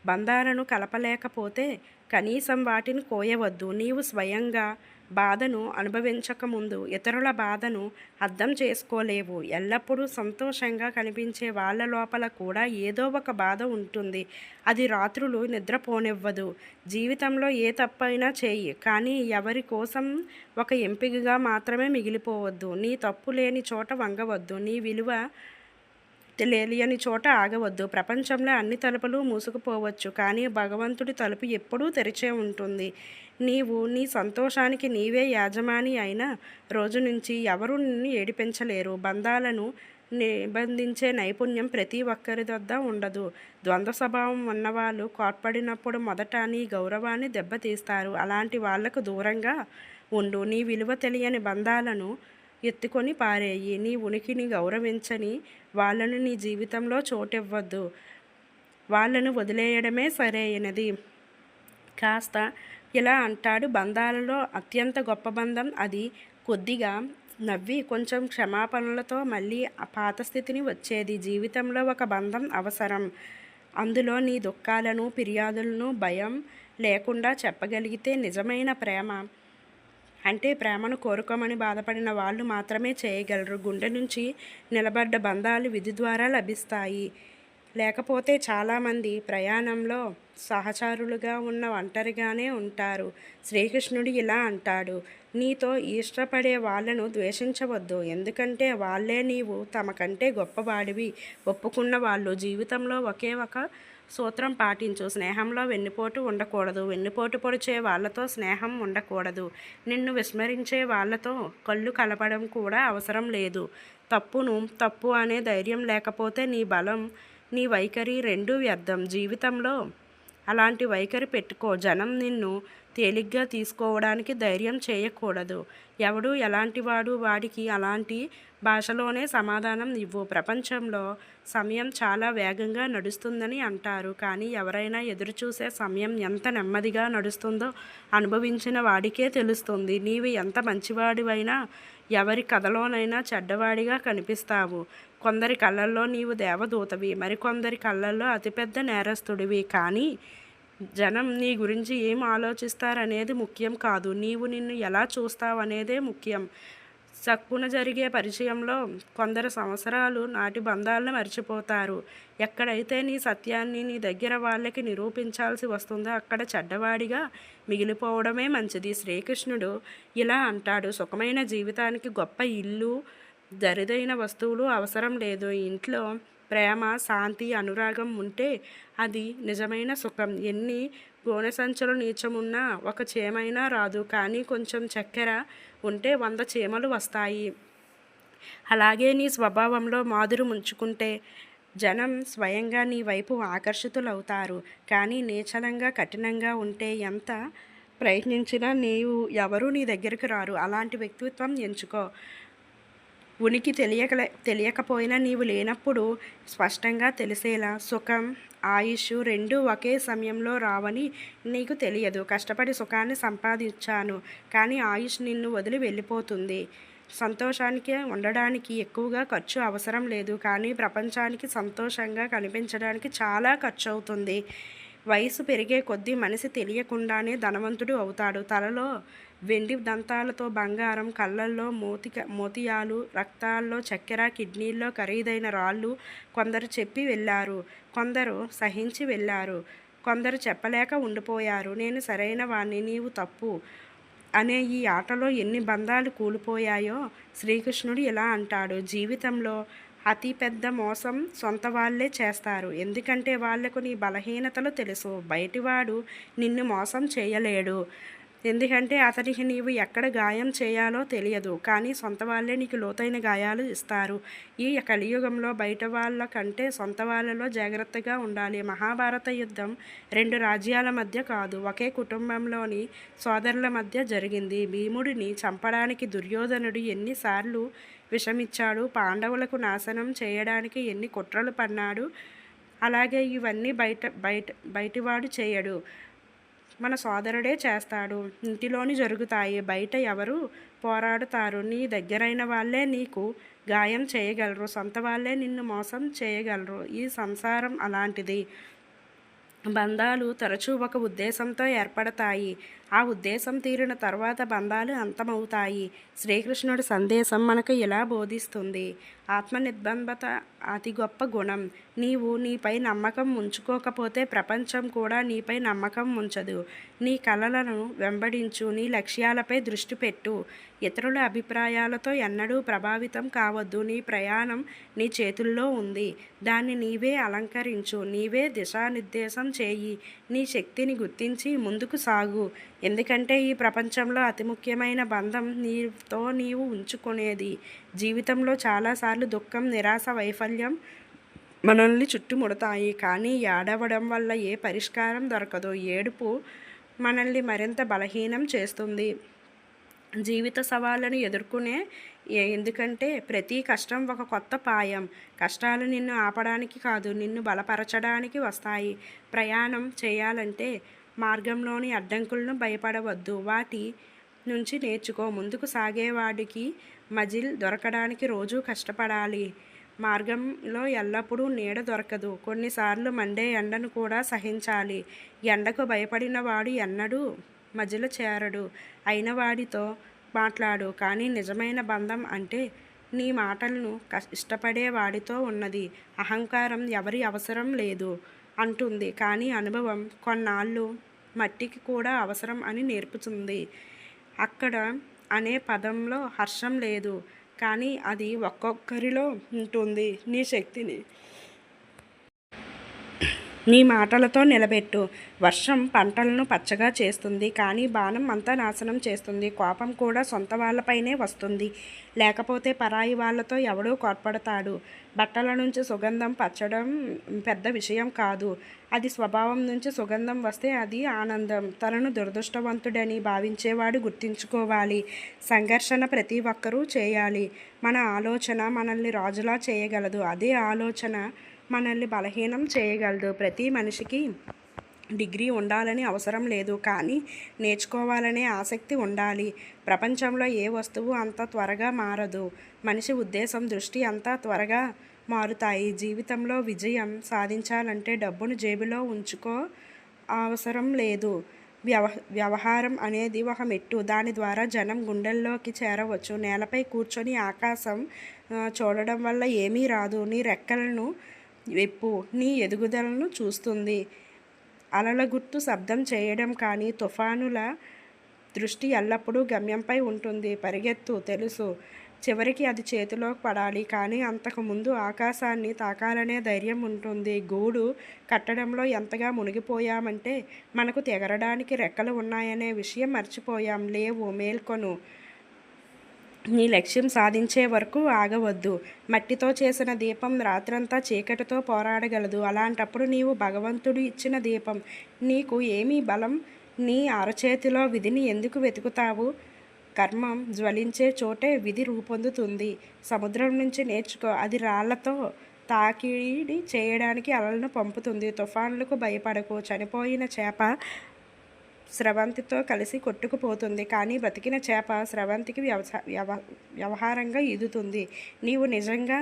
[SPEAKER 1] బంధాలను కలపలేకపోతే కనీసం వాటిని కోయవద్దు. నీవు స్వయంగా బాధను అనుభవించకముందు ఇతరుల బాధను అర్థం చేసుకోలేవు. ఎల్లప్పుడూ సంతోషంగా కనిపించే వాళ్ళ లోపల కూడా ఏదో ఒక బాధ ఉంటుంది. అది రాత్రులు నిద్రపోనివ్వదు. జీవితంలో ఏ తప్పైనా చేయి, కానీ ఎవరి కోసం ఒక ఎంపికగా మాత్రమే మిగిలిపోవద్దు. నీ తప్పు లేని చోట వంగవద్దు. నీ విలువ తెలియని చోట ఆగవద్దు. ప్రపంచంలో అన్ని తలుపులు మూసుకుపోవచ్చు, కానీ భగవంతుడి తలుపు ఎప్పుడూ తెరిచే ఉంటుంది. నీవు నీ సంతోషానికి నీవే యజమాని అయిన రోజు నుంచి ఎవరూ నిన్ను ఏడిపించలేరు. బంధాలను నిబంధించే నైపుణ్యం ప్రతి ఒక్కరి వద్ద ఉండదు. ద్వంద్వ స్వభావం ఉన్నవాళ్ళు కోట్పడినప్పుడు మొదట నీ గౌరవాన్ని దెబ్బతీస్తారు. అలాంటి వాళ్లకు దూరంగా ఉండు. నీ విలువ తెలియని బంధాలను ఎత్తుకొని పారేయి. నీ ఉనికిని గౌరవించని వాళ్ళను నీ జీవితంలో చోటివ్వద్దు. వాళ్ళను వదిలేయడమే సరైనది. కాస్త ఇలా అంటాడు, బంధాలలో అత్యంత గొప్ప బంధం అది. కొద్దిగా నవ్వి కొంచెం క్షమాపణలతో మళ్ళీ ఆ పాత స్థితిని వచ్చేది. జీవితంలో ఒక బంధం అవసరం. అందులో నీ దుఃఖాలను, ఫిర్యాదులను భయం లేకుండా చెప్పగలిగితే నిజమైన ప్రేమ అంటే ప్రేమను కోరుకోమని బాధపడిన వాళ్ళు మాత్రమే చేయగలరు. గుండె నుంచి నిలబడ్డ బంధాలు విధి ద్వారా లభిస్తాయి. లేకపోతే చాలామంది ప్రయాణంలో సహచరులుగా ఉన్న ఒంటరిగానే ఉంటారు. శ్రీకృష్ణుడు ఇలా అంటాడు, నీతో ఇష్టపడే వాళ్ళను ద్వేషించవద్దు, ఎందుకంటే వాళ్ళే నీవు తమ కంటే గొప్పవాడివి ఒప్పుకున్న వాళ్ళు. జీవితంలో ఒకే ఒక సూత్రం పాటించు. స్నేహంలో వెన్నుపోటు ఉండకూడదు. వెన్నుపోటు పొడిచే వాళ్ళతో స్నేహం ఉండకూడదు. నిన్ను విస్మరించే వాళ్ళతో కళ్ళు కలపడం కూడా అవసరం లేదు. తప్పును తప్పు అనే ధైర్యం లేకపోతే నీ బలం, నీ వైఖరి రెండూ వ్యర్థం. జీవితంలో అలాంటి వైఖరి పెట్టుకో. జనం నిన్ను తేలిగ్గా తీసుకోవడానికి ధైర్యం చేయకూడదు. ఎవడు ఎలాంటివాడు వాడికి అలాంటి భాషలోనే సమాధానం ఇవ్వు. ప్రపంచంలో సమయం చాలా వేగంగా నడుస్తుందని అంటారు, కానీ ఎవరైనా ఎదురుచూసే సమయం ఎంత నెమ్మదిగా నడుస్తుందో అనుభవించిన వాడికే తెలుస్తుంది. నీవు ఎంత మంచివాడివైనా ఎవరి కథలోనైనా చెడ్డవాడిగా కనిపిస్తావు. కొందరి కళ్ళల్లో నీవు దేవదూతవి, మరికొందరి కళ్ళల్లో అతిపెద్ద నేరస్తుడివి. కానీ జనం నీ గురించి ఏం ఆలోచిస్తారనేది ముఖ్యం కాదు, నీవు నిన్ను ఎలా చూస్తావనేదే ముఖ్యం. చక్కున జరిగే పరిచయంలో కొందరు సంవత్సరాలు నాటి బంధాలను మర్చిపోతారు. ఎక్కడైతే నీ సత్యాన్ని నీ దగ్గర వాళ్ళకి నిరూపించాల్సి వస్తుందో అక్కడ చెడ్డవాడిగా మిగిలిపోవడమే మంచిది. శ్రీకృష్ణుడు ఇలా అంటాడు, సుఖమైన జీవితానికి గొప్ప ఇల్లు, దరిదైన వస్తువులు అవసరం లేదు. ఇంట్లో ప్రేమ, శాంతి, అనురాగం ఉంటే అది నిజమైన సుఖం. ఎన్ని గోనె సంచులు నీచమున్నా ఒక చీమైనా రాదు, కానీ కొంచెం చక్కెర ఉంటే 100 చీమలు వస్తాయి. అలాగే నీ స్వభావంలో మాధురు ముంచుకుంటే జనం స్వయంగా నీ వైపు ఆకర్షితులవుతారు. కానీ నీచలంగా, కఠినంగా ఉంటే ఎంత ప్రయత్నించినా ఎవరూ నీ దగ్గరికి రారు. అలాంటి వ్యక్తిత్వం ఎంచుకో. ఉనికి తెలియకపోయినా నీవు లేనప్పుడు స్పష్టంగా తెలిసేలా సుఖం, ఆయుష్ రెండూ ఒకే సమయంలో రావని నీకు తెలియదు. కష్టపడి సుఖాన్ని సంపాదించాను, కానీ ఆయుష్ నిన్ను వదిలి వెళ్ళిపోతుంది. సంతోషానికి ఉండడానికి ఎక్కువగా ఖర్చు అవసరం లేదు, కానీ ప్రపంచానికి సంతోషంగా కనిపించడానికి చాలా ఖర్చు అవుతుంది. వయసు పెరిగే కొద్దీ మనిషి తెలియకుండానే ధనవంతుడు అవుతాడు. తలలో వెండి దంతాలతో బంగారం, కళ్ళల్లో మోతియాలు, రక్తాల్లో చక్కెర, కిడ్నీల్లో ఖరీదైన రాళ్ళు కొందరు చెప్పి వెళ్ళారు, కొందరు సహించి వెళ్ళారు, కొందరు చెప్పలేక ఉండిపోయారు. నేను సరైన వాణ్ణి, నీవు తప్పు అనే ఈ ఆటలో ఎన్ని బంధాలు కూలిపోయాయో. శ్రీకృష్ణుడు ఇలా అంటాడు, జీవితంలో అతి పెద్ద మోసం సొంత వాళ్ళే చేస్తారు, ఎందుకంటే వాళ్లకు నీ బలహీనతలు తెలుసు. బయటివాడు నిన్ను మోసం చేయలేడు. ఎందుకంటే అతనికి నీవు ఎక్కడ గాయం చేయాలో తెలియదు, కానీ సొంత వాళ్ళే నీకు లోతైన గాయాలు ఇస్తారు. ఈ కలియుగంలో బయట వాళ్ళ కంటే సొంత వాళ్ళలో జాగ్రత్తగా ఉండాలి. మహాభారత యుద్ధం 2 రాజ్యాల మధ్య కాదు, ఒకే కుటుంబంలోని సోదరుల మధ్య జరిగింది. భీముడిని చంపడానికి దుర్యోధనుడు ఎన్నిసార్లు విషమిచ్చాడు, పాండవులకు నాశనం చేయడానికి ఎన్ని కుట్రలు పన్నాడు. అలాగే ఇవన్నీ బయటివాడు చేయడు, మన సోదరుడే చేస్తాడు. ఇంటిలోని జరుగుతాయి, బయట ఎవరు పోరాడుతారు? నీ దగ్గరైన వాళ్ళే నీకు గాయం చేయగలరు, సొంత వాళ్ళే నిన్ను మోసం చేయగలరు. ఈ సంసారం అలాంటిది. బంధాలు తరచూ ఒక ఉద్దేశంతో ఏర్పడతాయి, ఆ ఉద్దేశం తీరిన తర్వాత బంధాలు అంతమవుతాయి. శ్రీకృష్ణుడి సందేశం మనకు ఇలా బోధిస్తుంది. ఆత్మనిర్భరత అతి గొప్ప గుణం. నీవు నీపై నమ్మకం ఉంచుకోకపోతే ప్రపంచం కూడా నీపై నమ్మకం ఉంచదు. నీ కలలను వెంబడించు, నీ లక్ష్యాలపై దృష్టి పెట్టు. ఇతరుల అభిప్రాయాలతో ఎన్నడూ ప్రభావితం కావద్దు. నీ ప్రయాణం నీ చేతుల్లో ఉంది, దాన్ని నీవే అలంకరించు, నీవే దిశానిర్దేశం చేయి. నీ శక్తిని గుర్తించి ముందుకు సాగు. ఎందుకంటే ఈ ప్రపంచంలో అతి ముఖ్యమైన బంధం నీతో నీవు ఉంచుకునేది. జీవితంలో చాలాసార్లు దుఃఖం, నిరాశ, వైఫల్యం మనల్ని చుట్టుముడతాయి, కానీ ఏడవడం వల్ల ఏ పరిష్కారం దొరకదు. ఏడుపు మనల్ని మరింత బలహీనం చేస్తుంది. జీవిత సవాళ్ళను ఎదుర్కొనే ఎందుకంటే ప్రతి కష్టం ఒక కొత్త పాయం. కష్టాలు నిన్ను ఆపడానికి కాదు, నిన్ను బలపరచడానికి వస్తాయి. ప్రయాణం చేయాలంటే మార్గంలోని అడ్డంకులను భయపడవద్దు, వాటి నుంచి నేర్చుకో. ముందుకు సాగేవాడికి మజిల్ దొరకడానికి రోజూ కష్టపడాలి. మార్గంలో ఎల్లప్పుడూ నీడ దొరకదు, కొన్నిసార్లు మండే ఎండను కూడా సహించాలి. ఎండకు భయపడిన వాడు ఎన్నడూ మజిల చేరడు. అయిన వాడితో మాట్లాడు, కానీ నిజమైన బంధం అంటే నీ మాటలను ఇష్టపడే వాడితో ఉన్నది. అహంకారం ఎవరి అవసరం లేదు అంటుంది, కానీ అనుభవం కొన్నాళ్ళు మట్టికి కూడా అవసరం అని నేర్పుతుంది. అక్కడ అనే పదంలో హర్షం లేదు, కానీ అది ఒక్కొక్కరిలో ఉంటుంది. నీ శక్తిని నీ మాటలతో నిలబెట్టు. వర్షం పంటలను పచ్చగా చేస్తుంది, కానీ బాణం అంతా నాశనం చేస్తుంది. కోపం కూడా సొంత వాళ్ళపైనే వస్తుంది, లేకపోతే పరాయి వాళ్ళతో ఎవడో కోప్పడతాడు. బట్టల నుంచి సుగంధం పచ్చడం పెద్ద విషయం కాదు, అది స్వభావం నుంచి సుగంధం వస్తే అది ఆనందం. తనను దురదృష్టవంతుడని భావించేవాడు గుర్తించుకోవాలి. సంఘర్షణ ప్రతి ఒక్కరూ చేయాలి. మన ఆలోచన మనల్ని రాజులా చేయగలదు, అదే ఆలోచన మనల్ని బలహీనం చేయగలదు. ప్రతి మనిషికి డిగ్రీ ఉండాలని అవసరం లేదు, కానీ నేర్చుకోవాలనే ఆసక్తి ఉండాలి. ప్రపంచంలో ఏ వస్తువు అంత త్వరగా మారదు, మనిషి ఉద్దేశం, దృష్టి అంత త్వరగా మారుతాయి. జీవితంలో విజయం సాధించాలంటే డబ్బును జేబులో ఉంచుకో అవసరం లేదు. వ్యవహారం అనేది ఒక మెట్టు, దాని ద్వారా జనం గుండెల్లోకి చేరవచ్చు. నేలపై కూర్చొని ఆకాశం చూడడం వల్ల ఏమీ రాదు. నీ రెక్కలను విప్పు, నీ ఎదుగుదలను చూస్తుంది. అలల గుర్తు శబ్దం చేయడం, కానీ తుఫానుల దృష్టి ఎల్లప్పుడూ గమ్యంపై ఉంటుంది. పరిగెత్తు, తెలుసు చివరికి అది చేతిలోకి పడాలి, కానీ అంతకుముందు ఆకాశాన్ని తాకాలనే ధైర్యం ఉంటుంది. గూడు కట్టడంలో ఎంతగా మునిగిపోయామంటే మనకు ఎగరడానికి రెక్కలు ఉన్నాయనే విషయం మర్చిపోయాం. లేవు, మేల్కొను. నీ లక్ష్యం సాధించే వరకు ఆగవద్దు. మట్టితో చేసిన దీపం రాత్రంతా చీకటితో పోరాడగలదు. అలాంటప్పుడు నీవు భగవంతుడు ఇచ్చిన దీపం. నీకు ఏమీ బలం? నీ అరచేతిలో విధిని ఎందుకు వెతుకుతావు? కర్మం జ్వలించే చోటే విధి రూపొందుతుంది. సముద్రం నుంచి నేర్చుకో, అది రాళ్లతో తాకిడి చేయడానికి అలలను పంపుతుంది. తుఫాన్లకు భయపడకు. చనిపోయిన చేప స్రవంతితో కలిసి కొట్టుకుపోతుంది, కానీ బతికిన చేప స్రవంతికి వ్యవహారంగా ఈదుతుంది. నీవు నిజంగా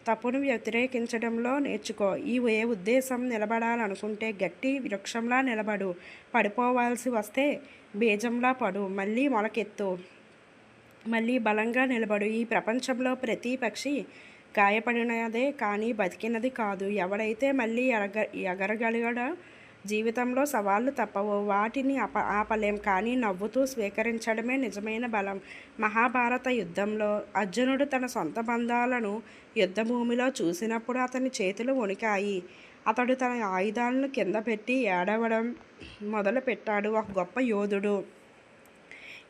[SPEAKER 1] తప్పును వ్యతిరేకించడంలో నేర్చుకో. ఏ ఉద్దేశం నిలబడాలనుకుంటే గట్టి వృక్షంలా నిలబడు. పడిపోవాల్సి వస్తే బీజంలా పడు, మళ్ళీ మొలకెత్తు, మళ్ళీ బలంగా నిలబడు. ఈ ప్రపంచంలో ప్రతి పక్షి గాయపడినదే కానీ బతికినది కాదు. ఎవడైతే మళ్ళీ ఎగరగలిగాడో జీవితంలో సవాళ్లు తప్పవు, వాటిని ఆపలేం, కానీ నవ్వుతూ స్వీకరించడమే నిజమైన బలం. మహాభారత యుద్ధంలో అర్జునుడు తన సొంత బంధాలను యుద్ధభూమిలో చూసినప్పుడు అతని చేతులు వణికాయి. అతడు తన ఆయుధాలను కింద పెట్టి ఏడవడం మొదలుపెట్టాడు. ఒక గొప్ప యోధుడు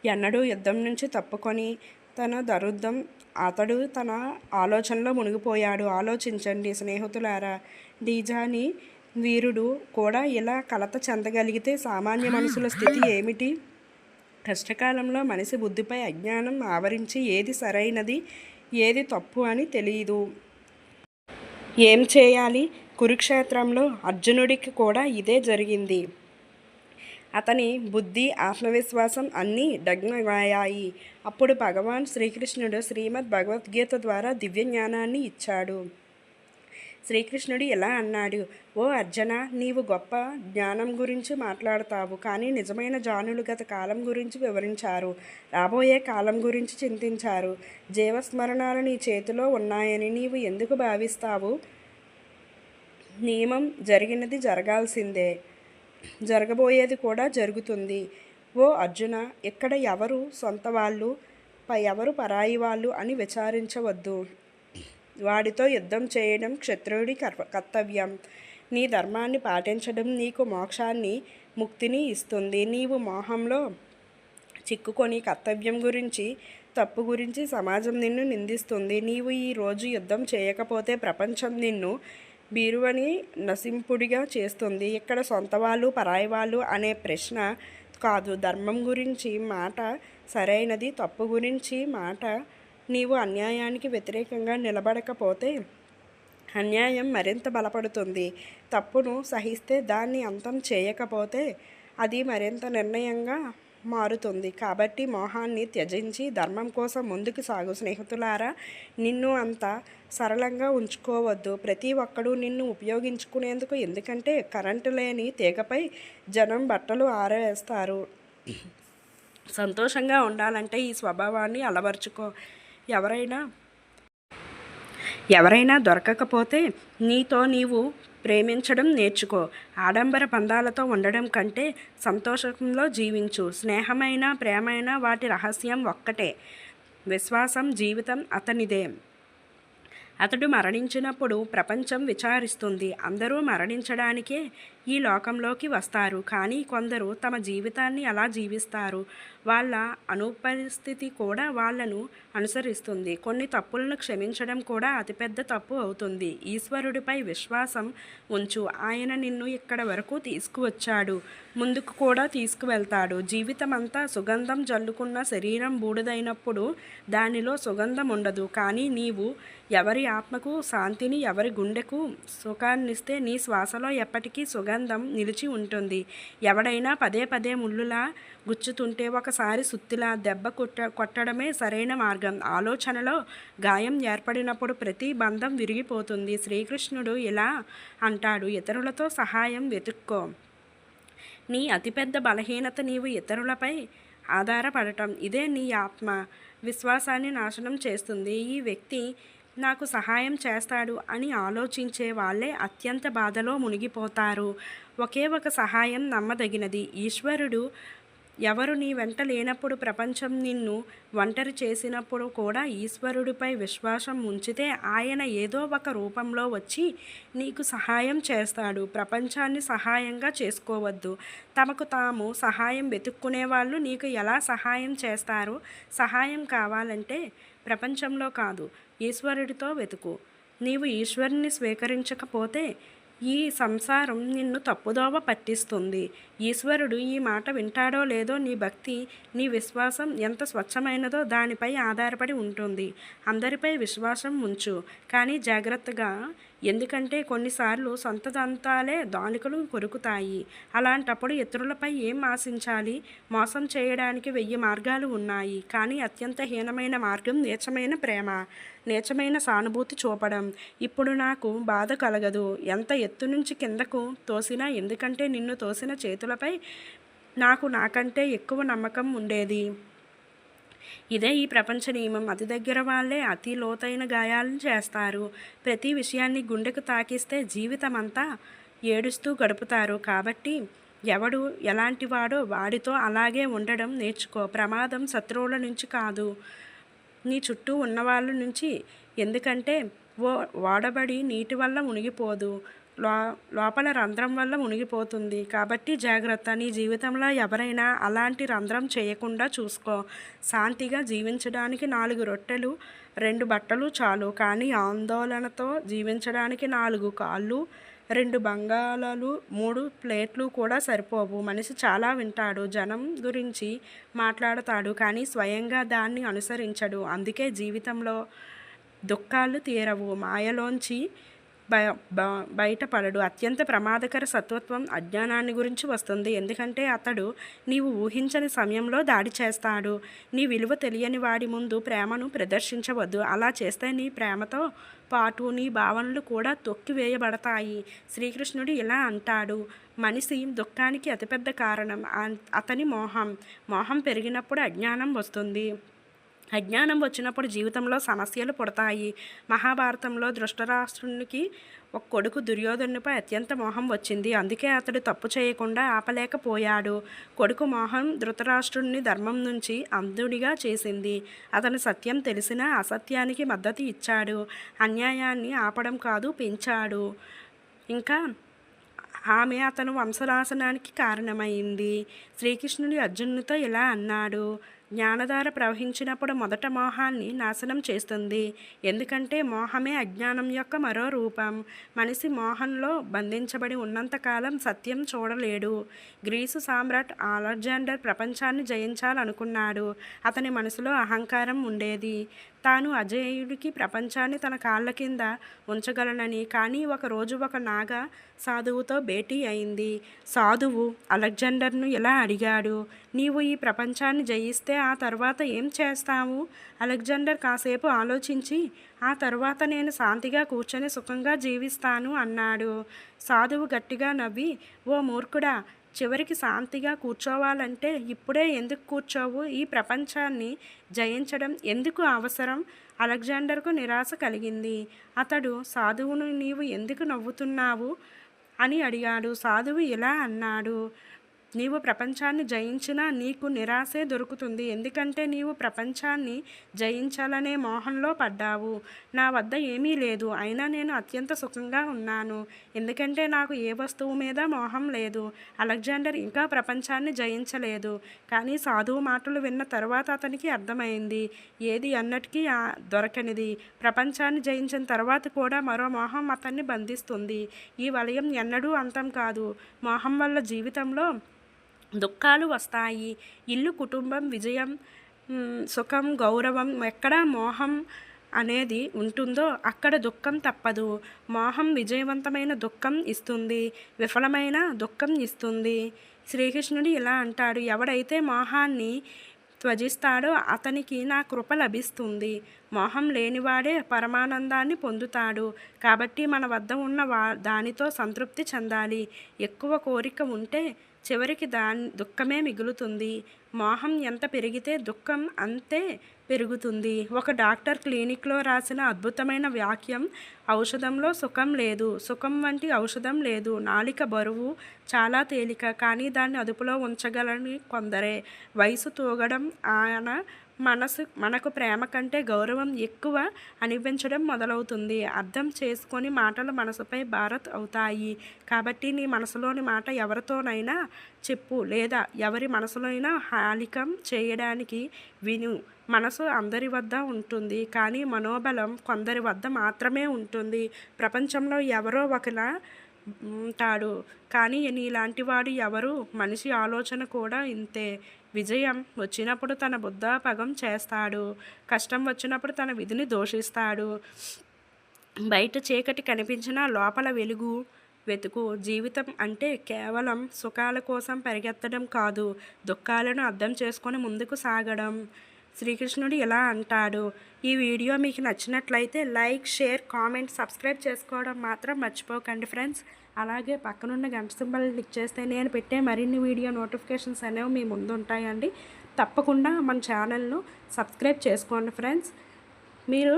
[SPEAKER 1] ఎన్నడూ యుద్ధం నుంచి తప్పుకొని తన దరుద్దం అతడు తన ఆలోచనలో మునిగిపోయాడు. ఆలోచించండి స్నేహితులారా, డీజాని వీరుడు కూడా ఇలా కలత చెందగలిగితే సామాన్య మనుషుల స్థితి ఏమిటి? కష్టకాలంలో మనిషి బుద్ధిపై అజ్ఞానం ఆవరించి ఏది సరైనది ఏది తప్పు అని తెలియదు. ఏం చేయాలి? కురుక్షేత్రంలో అర్జునుడికి కూడా ఇదే జరిగింది. అతని బుద్ధి ఆత్మవిశ్వాసం అన్నీ డగ్మమయ్యాయి. అప్పుడు భగవాన్ శ్రీకృష్ణుడు శ్రీమద్ భగవద్గీత ద్వారా దివ్య జ్ఞానాన్ని ఇచ్చాడు. శ్రీకృష్ణుడు ఇలా అన్నాడు: ఓ అర్జున, నీవు గొప్ప జ్ఞానం గురించి మాట్లాడతావు, కానీ నిజమైన జానులు గత కాలం గురించి వివరించారు, రాబోయే కాలం గురించి చింతించారు. జీవస్మరణాలు నీ చేతిలో ఉన్నాయని నీవు ఎందుకు భావిస్తావు? నియమం జరిగినది జరగాల్సిందే, జరగబోయేది కూడా జరుగుతుంది. ఓ అర్జున, ఇక్కడ ఎవరు సొంత వాళ్ళు, ఎవరు పరాయి వాళ్ళు అని విచారించవద్దు. వాడితో యుద్ధం చేయడం క్షత్రుడి కర్తవ్యం. నీ ధర్మాన్ని పాటించడం నీకు మోక్షాన్ని, ముక్తిని ఇస్తుంది. నీవు మోహంలో చిక్కుకొని కర్తవ్యం గురించి, తప్పు గురించి సమాజం నిన్ను నిందిస్తుంది. నీవు ఈరోజు యుద్ధం చేయకపోతే ప్రపంచం నిన్ను బీరువని నశింపుడిగా చేస్తుంది. ఇక్కడ సొంత వాళ్ళు పరాయి వాళ్ళు అనే ప్రశ్న కాదు. ధర్మం గురించి మాట సరైనది, తప్పు గురించి మాట. నీవు అన్యాయానికి వ్యతిరేకంగా నిలబడకపోతే అన్యాయం మరింత బలపడుతుంది. తప్పును సహిస్తే, దాన్ని అంతం చేయకపోతే అది మరింత నిర్ణయంగా మారుతుంది. కాబట్టి మోహాన్ని త్యజించి ధర్మం కోసం ముందుకు సాగు. స్నేహితులారా, నిన్ను అంత సరళంగా ఉంచుకోవద్దు. ప్రతి ఒక్కడూ నిన్ను ఉపయోగించుకునేందుకు. ఎందుకంటే కరెంటు లేని తీగపై జనం బట్టలు ఆరేస్తారు. సంతోషంగా ఉండాలంటే ఈ స్వభావాన్ని అలవర్చుకో. ఎవరైనా దొరకకపోతే నీతో నీవు ప్రేమించడం నేర్చుకో. ఆడంబర పందాలతో ఉండడం కంటే సంతోషంలో జీవించు. స్నేహమైన ప్రేమైన వాటి రహస్యం ఒక్కటే: విశ్వాసం. జీవితం అతనిదే. అతడు మరణించినప్పుడు ప్రపంచం విచారిస్తుంది. అందరూ మరణించడానికే ఈ లోకంలోకి వస్తారు, కానీ కొందరు తమ జీవితాన్ని అలా జీవిస్తారు. వాళ్ళ అనుపరిస్థితి కూడా వాళ్ళను అనుసరిస్తుంది. కొన్ని తప్పులను క్షమించడం కూడా అతిపెద్ద తప్పు అవుతుంది. ఈశ్వరుడిపై విశ్వాసం ఉంచు. ఆయన నిన్ను ఇక్కడ వరకు తీసుకువచ్చాడు, ముందుకు కూడా తీసుకువెళ్తాడు. జీవితమంతా సుగంధం జల్లుకున్న శరీరం బూడిదైనప్పుడు దానిలో సుగంధం ఉండదు. కానీ నీవు ఎవరి ఆత్మకు శాంతిని, ఎవరి గుండెకు సుఖాన్నిస్తే నీ శ్వాసలో ఎప్పటికీ సుగంధం నిలిచి ఉంటుంది. ఎవడైనా పదే పదే ముళ్ళులా గుచ్చుతుంటే ఒకసారి సుత్తిలా దెబ్బ కొట్టడమే సరైన మార్గం. ఆలోచనలో గాయం ఏర్పడినప్పుడు ప్రతి బంధం విరిగిపోతుంది. శ్రీకృష్ణుడు ఇలా అంటాడు: ఇతరులతో సహాయం వెతుక్కో. నీ అతిపెద్ద బలహీనత నీవు ఇతరులపై ఆధారపడటం. ఇదే నీ ఆత్మ విశ్వాసాన్ని నాశనం చేస్తుంది. ఈ వ్యక్తి నాకు సహాయం చేస్తాడు అని ఆలోచించే వాళ్ళే అత్యంత బాధలో మునిగిపోతారు. ఒకే ఒక సహాయం నమ్మదగినది. ఈశ్వరుడు ఎవరు నీ వెంట లేనప్పుడు, ప్రపంచం నిన్ను ఒంటరి చేసినప్పుడు కూడా ఈశ్వరుడిపై విశ్వాసం ఉంచితే ఆయన ఏదో ఒక రూపంలో వచ్చి నీకు సహాయం చేస్తాడు. ప్రపంచాన్ని సహాయంగా చేసుకోవద్దు. తమకు తాము సహాయం వెతుక్కునే వాళ్ళు నీకు ఎలా సహాయం చేస్తారు? సహాయం కావాలంటే ప్రపంచంలో కాదు, ఈశ్వరుడితో వెతుకు. నీవు ఈశ్వరుని స్వీకరించకపోతే ఈ సంసారం నిన్ను తప్పుదోవ పట్టిస్తుంది. ఈశ్వరుడు ఈ మాట వింటాడో లేదో నీ భక్తి, నీ విశ్వాసం ఎంత స్వచ్ఛమైనదో దానిపై ఆధారపడి ఉంటుంది. అందరిపై విశ్వాసం ఉంచు, కానీ జాగ్రత్తగా. ఎందుకంటే కొన్నిసార్లు సొంత దంతాలే దానికలు కొరుకుతాయి. అలాంటప్పుడు ఇతరులపై ఏం ఆశించాలి? మోసం చేయడానికి 1000 మార్గాలు ఉన్నాయి, కానీ అత్యంత హీనమైన మార్గం నీచమైన ప్రేమ, నీచమైన సానుభూతి చూపడం. ఇప్పుడు నాకు బాధ కలగదు, ఎంత ఎత్తు నుంచి కిందకు తోసినా, ఎందుకంటే నిన్ను తోసిన చేతులపై నాకు నాకంటే ఎక్కువ నమ్మకం ఉండేది. ఇదే ఈ ప్రపంచ నియమం. అతి దగ్గర వాళ్ళే అతి లోతైన గాయాలను చేస్తారు. ప్రతి విషయాన్ని గుండెకు తాకిస్తే జీవితం అంతా ఏడుస్తూ గడుపుతారు. కాబట్టి ఎవడు ఎలాంటి వాడో వాడితో అలాగే ఉండడం నేర్చుకో. ప్రమాదం శత్రువుల నుంచి కాదు, నీ చుట్టూ ఉన్నవాళ్ళ నుంచి. ఎందుకంటే వాడబడి నీటి వల్ల మునిగిపోదు, లో లోపల రంధ్రం వల్ల మునిగిపోతుంది. కాబట్టి జాగ్రత్త. నీ జీవితంలో ఎవరైనా అలాంటి రంధ్రం చేయకుండా చూసుకో. శాంతిగా జీవించడానికి 4 రొట్టెలు 2 బట్టలు చాలు. కానీ ఆందోళనతో జీవించడానికి 4 కాళ్ళు 2 బంగాళాలు 3 ప్లేట్లు కూడా సరిపోవు. మనిషి చాలా వింటాడు, జనం గురించి మాట్లాడతాడు, కానీ స్వయంగా దాన్ని అనుసరించడు. అందుకే జీవితంలో దుఃఖాలు తీరవు, మాయలోంచి బయటపడడు. అత్యంత ప్రమాదకర సత్వత్వం అజ్ఞానాన్ని గురించి వస్తుంది. ఎందుకంటే అతడు నీవు ఊహించని సమయంలో దాడి చేస్తాడు. నీ విలువ తెలియని వాడి ముందు ప్రేమను ప్రదర్శించవద్దు. అలా చేస్తే నీ ప్రేమతో పాటు నీ భావనలు కూడా తొక్కివేయబడతాయి. శ్రీకృష్ణుడు ఇలా అంటాడు, మనిషి దుఃఖానికి అతిపెద్ద కారణం అతని మోహం పెరిగినప్పుడు అజ్ఞానం వస్తుంది. అజ్ఞానం వచ్చినప్పుడు జీవితంలో సమస్యలు పుడతాయి. మహాభారతంలో ధృతరాష్ట్రునికి ఒక కొడుకు దుర్యోధనునిపై అత్యంత మోహం వచ్చింది. అందుకే అతడు తప్పు చేయకుండా ఆపలేకపోయాడు. కొడుకు మోహం ధృతరాష్ట్రుడిని ధర్మం నుంచి అంధుడిగా చేసింది. అతను సత్యం తెలిసినా అసత్యానికి మద్దతు ఇచ్చాడు. అన్యాయాన్ని ఆపడం కాదు, పెంచాడు. ఇంకా ఆమె అతను వంశనాశనానికి కారణమైంది. శ్రీకృష్ణుడు అర్జునునితో ఇలా అన్నాడు, జ్ఞానధార ప్రవహించినప్పుడు మొదట మోహాన్ని నాశనం చేస్తుంది. ఎందుకంటే మోహమే అజ్ఞానం యొక్క మరో రూపం. మనిషి మోహంలో బంధించబడి ఉన్నంతకాలం సత్యం చూడలేడు. గ్రీసు సామ్రాట్ అలెగ్జాండర్ ప్రపంచాన్ని జయించాలనుకున్నాడు. అతని మనసులో అహంకారం ఉండేది. తాను అజేయుడికి ప్రపంచాన్ని తన కాళ్ళ కింద ఉంచగలనని. కానీ ఒకరోజు ఒక నాగ సాధువుతో భేటీ అయింది. సాధువు అలెగ్జాండర్ను ఇలా అడిగాడు, నీవు ఈ ప్రపంచాన్ని జయిస్తే ఆ తర్వాత ఏం చేస్తావు? అలెగ్జాండర్ కాసేపు ఆలోచించి, ఆ తర్వాత నేను శాంతిగా కూర్చొని సుఖంగా జీవిస్తాను అన్నాడు. సాధువు గట్టిగా నవ్వి, ఓ మూర్ఖుడా, చివరికి శాంతిగా కూర్చోవాలంటే ఇప్పుడే ఎందుకు కూర్చోవు? ఈ ప్రపంచాన్ని జయించడం ఎందుకు అవసరం? అలెగ్జాండర్కు నిరాశ కలిగింది. అతడు సాధువును నీవు ఎందుకు నవ్వుతున్నావు అని అడిగాడు. సాధువు ఇలా అన్నాడు, నీవు ప్రపంచాన్ని జయించినా నీకు నిరాశే దొరుకుతుంది. ఎందుకంటే నీవు ప్రపంచాన్ని జయించాలనే మోహంలో పడ్డావు. నా వద్ద ఏమీ లేదు, అయినా నేను అత్యంత సుఖంగా ఉన్నాను. ఎందుకంటే నాకు ఏ వస్తువు మీద మోహం లేదు. అలెగ్జాండర్ ఇంకా ప్రపంచాన్ని జయించలేదు. కానీ సాధువు మాటలు విన్న తర్వాత అతనికి అర్థమైంది, ఏది అన్నటికీ దొరకనిది. ప్రపంచాన్ని జయించిన తర్వాత కూడా మరో మోహం అతన్ని బంధిస్తుంది. ఈ వలయం ఎన్నడూ అంతం కాదు. మోహం వల్ల జీవితంలో దుఃఖాలు వస్తాయి. ఇల్లు, కుటుంబం, విజయం, సుఖం, గౌరవం, ఎక్కడ మోహం అనేది ఉంటుందో అక్కడ దుఃఖం తప్పదు. మోహం విజయవంతమైన దుఃఖం ఇస్తుంది, విఫలమైన దుఃఖం ఇస్తుంది. శ్రీకృష్ణుడు ఇలా అంటాడు, ఎవడైతే మోహాన్ని త్యజిస్తాడో అతనికి నా కృప లభిస్తుంది. మోహం లేనివాడే పరమానందాన్ని పొందుతాడు. కాబట్టి మన వద్ద ఉన్న దానితో సంతృప్తి చెందాలి. ఎక్కువ కోరిక ఉంటే చివరికి దుఃఖమే మిగులుతుంది. మోహం ఎంత పెరిగితే దుఃఖం అంతే పెరుగుతుంది. ఒక డాక్టర్ క్లినిక్లో రాసిన అద్భుతమైన వాక్యం, ఔషధంలో సుఖం లేదు, సుఖం వంటి ఔషధం లేదు. నాలిక బరువు చాలా తేలిక, కానీ దాన్ని అదుపులో ఉంచగలని కొందరే. వయసు తూగడం మనకు ప్రేమ కంటే గౌరవం ఎక్కువ అనిపించడం మొదలవుతుంది. అర్థం చేసుకొని మాటలు మనసుపై భారత్ అవుతాయి. కాబట్టి నీ మనసులోని మాట ఎవరితోనైనా చెప్పు, లేదా ఎవరి మనసులోనైనా హాలికం చేయడానికి విను. మనసు అందరి వద్ద ఉంటుంది, కానీ మనోబలం కొందరి వద్ద మాత్రమే ఉంటుంది. ప్రపంచంలో ఎవరో ఒకలా ఉంటాడు, కానీ నీలాంటి వాడు ఎవరు? మనిషి ఆలోచన కూడా ఇంతే. విజయం వచ్చినప్పుడు తన బుద్ధాపగం చేస్తాడు, కష్టం వచ్చినప్పుడు తన విధిని దూషిస్తాడు. బయట చీకటి కనిపించినా లోపల వెలుగు వెతుకు. జీవితం అంటే కేవలం సుఖాల కోసం పరిగెత్తడం కాదు, దుఃఖాలను అర్థం చేసుకొని ముందుకు సాగడం. శ్రీకృష్ణుడు ఇలా అంటాడు. ఈ వీడియో మీకు నచ్చినట్లయితే లైక్, షేర్, కామెంట్, సబ్స్క్రైబ్ చేసుకోవడం మాత్రం మర్చిపోకండి ఫ్రెండ్స్. అలాగే పక్కనున్న గంట సింబల్ క్లిక్ చేస్తే నేను పెట్టే మరిన్ని వీడియో నోటిఫికేషన్స్ అనేవి మీ ముందు ఉంటాయండి. తప్పకుండా మన ఛానల్ను సబ్స్క్రైబ్ చేసుకోండి ఫ్రెండ్స్. మీరు